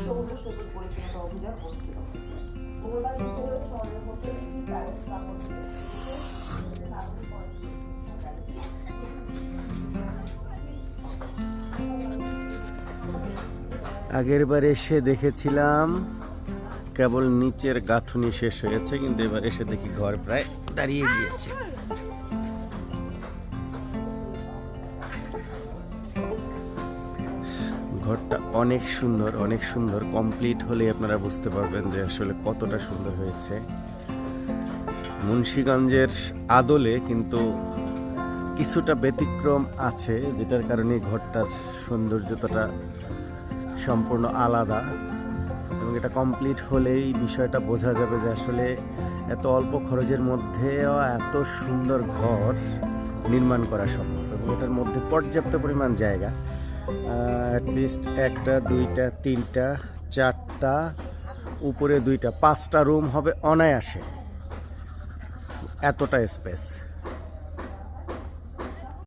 সমুদ্র সৈকত পরিচালিত অভিযান অনুষ্ঠিত হয়েছে। মঙ্গলবার বিকেলে শহরের হোটেল সি প্যালেস স্থাপন আগের বার এসে দেখেছিলাম কেবল নিচের গাঁথুনি শেষ হয়েছে, কিন্তু এবার এসে দেখি ঘর প্রায় দাঁড়িয়ে গিয়েছে। ঘরটা অনেক সুন্দর, অনেক সুন্দর। কমপ্লিট হলে আপনারা বুঝতে পারবেন যে আসলে কতটা সুন্দর হয়েছে। মুন্সিগঞ্জের আদলে কিন্তু কিছুটা ব্যতিক্রম আছে, যেটার কারণে ঘরটার সৌন্দর্যতা সম্পূর্ণ আলাদা। এবং এটা কমপ্লিট হলেই বিষয়টা বোঝা যাবে যে আসলে এত অল্প খরচের মধ্যেও এত সুন্দর ঘর নির্মাণ করা সম্ভব। এবং এটার মধ্যে পর্যাপ্ত পরিমাণ জায়গা, অ্যাটলিস্ট একটা, দুইটা, তিনটা, চারটা, উপরে দুইটা, 5টা রুম হবে অনায়াসে, এতটা স্পেস।